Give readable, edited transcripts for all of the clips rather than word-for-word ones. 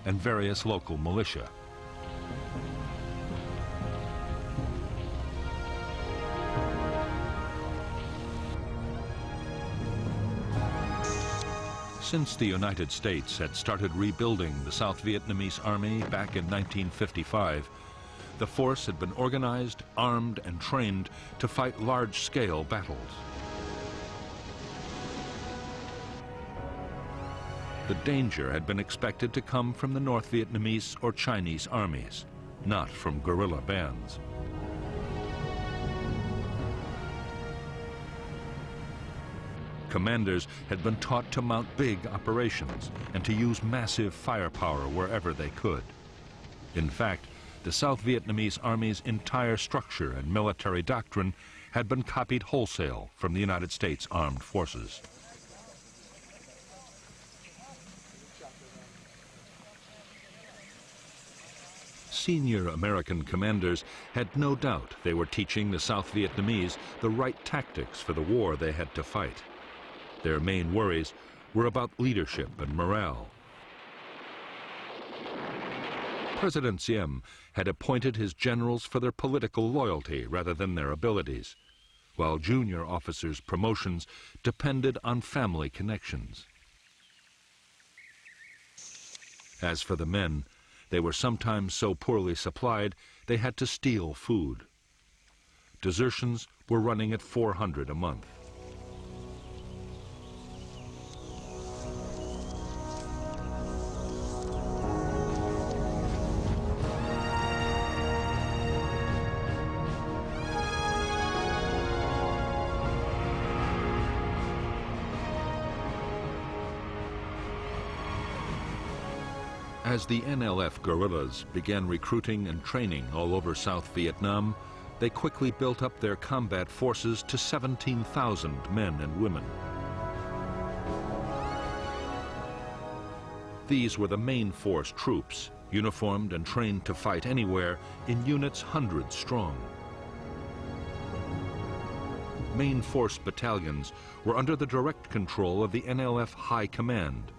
and various local militia. Since the United States had started rebuilding the South Vietnamese army back in 1955, the force had been organized, armed, and trained to fight large-scale battles. The danger had been expected to come from the North Vietnamese or Chinese armies, not from guerrilla bands. Commanders had been taught to mount big operations and to use massive firepower wherever they could. In fact, the South Vietnamese Army's entire structure and military doctrine had been copied wholesale from the United States Armed Forces. Senior American commanders had no doubt they were teaching the South Vietnamese the right tactics for the war they had to fight. Their main worries were about leadership and morale. President Dien had appointed his generals for their political loyalty rather than their abilities, while junior officers' promotions depended on family connections. As for the men, they were sometimes so poorly supplied they had to steal food. Desertions were running at 400 a month. As the NLF guerrillas began recruiting and training all over South Vietnam, they quickly built up their combat forces to 17,000 men and women. These were the main force troops, uniformed and trained to fight anywhere in units hundreds strong. Main force battalions were under the direct control of the NLF High Command,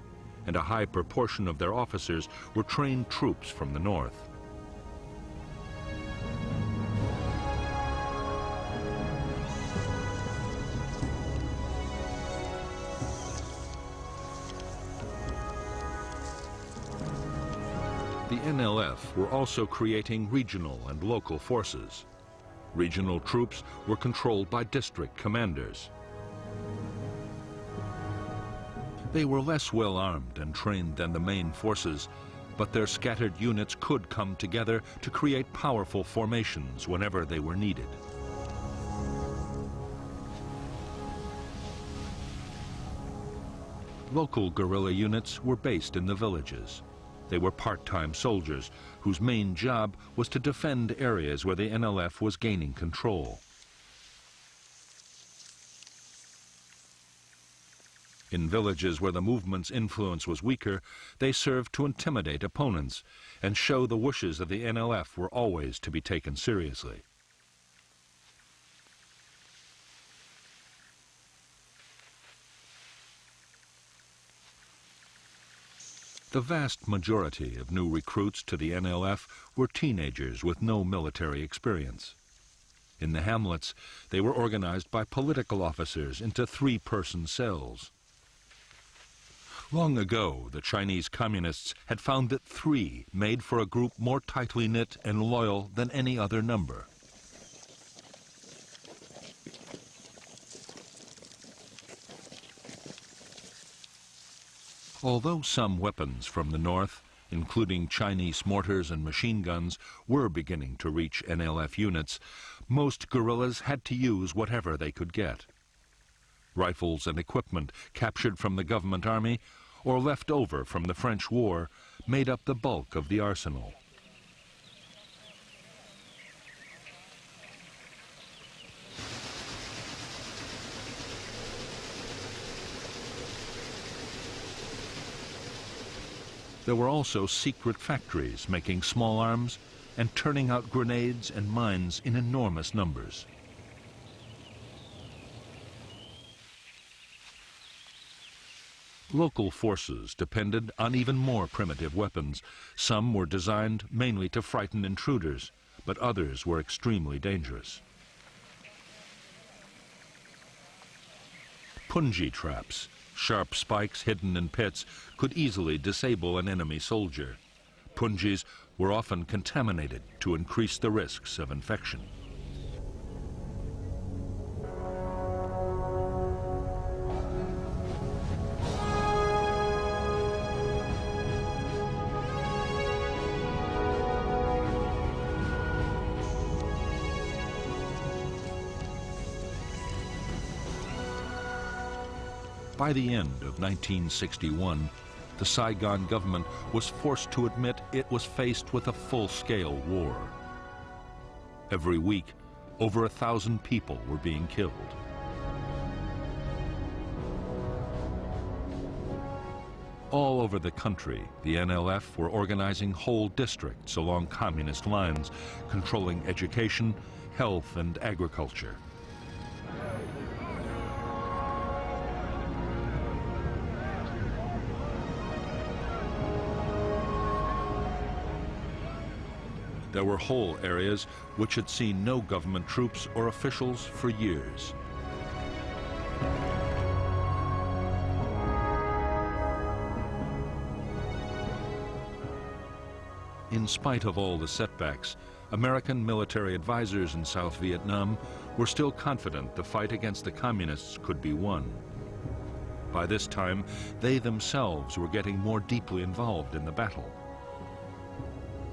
and a high proportion of their officers were trained troops from the north. The NLF were also creating regional and local forces. Regional troops were controlled by district commanders. They were less well armed and trained than the main forces, but their scattered units could come together to create powerful formations whenever they were needed. Local guerrilla units were based in the villages. They were part-time soldiers whose main job was to defend areas where the NLF was gaining control. In villages where the movement's influence was weaker, they served to intimidate opponents and show the wishes of the NLF were always to be taken seriously. The vast majority of new recruits to the NLF were teenagers with no military experience. In the hamlets, they were organized by political officers into three-person cells. Long ago, the Chinese communists had found that three made for a group more tightly knit and loyal than any other number. Although some weapons from the north, including Chinese mortars and machine guns, were beginning to reach NLF units, most guerrillas had to use whatever they could get. Rifles and equipment captured from the government army or left over from the French War made up the bulk of the arsenal. There were also secret factories making small arms and turning out grenades and mines in enormous numbers. Local forces depended on even more primitive weapons. Some were designed mainly to frighten intruders, but others were extremely dangerous. Punji traps, sharp spikes hidden in pits, could easily disable an enemy soldier. Punjis were often contaminated to increase the risks of infection. By the end of 1961, the Saigon government was forced to admit it was faced with a full-scale war. Every week, over 1,000 people were being killed. All over the country, the NLF were organizing whole districts along communist lines, controlling education, health, and agriculture. There were whole areas which had seen no government troops or officials for years. In spite of all the setbacks, American military advisors in South Vietnam were still confident the fight against the communists could be won. By this time, they themselves were getting more deeply involved in the battle.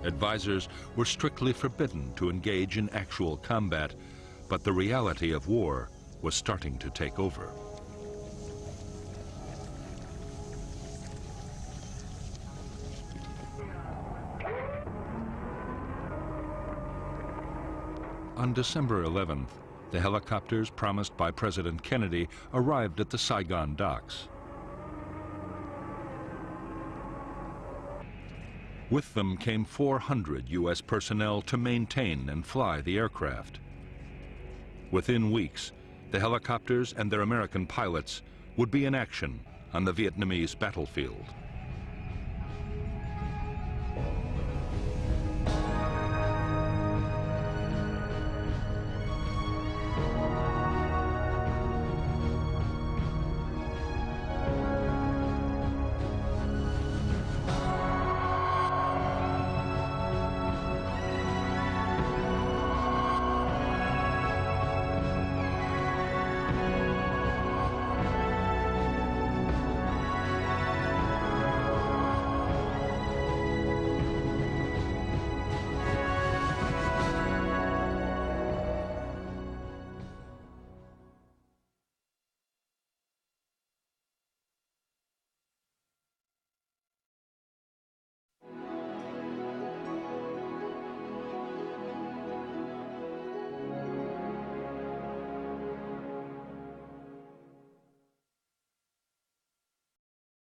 Advisors were strictly forbidden to engage in actual combat, but the reality of war was starting to take over. On December 11th, the helicopters promised by President Kennedy arrived at the Saigon docks. With them came 400 U.S. personnel to maintain and fly the aircraft. Within weeks, the helicopters and their American pilots would be in action on the Vietnamese battlefield.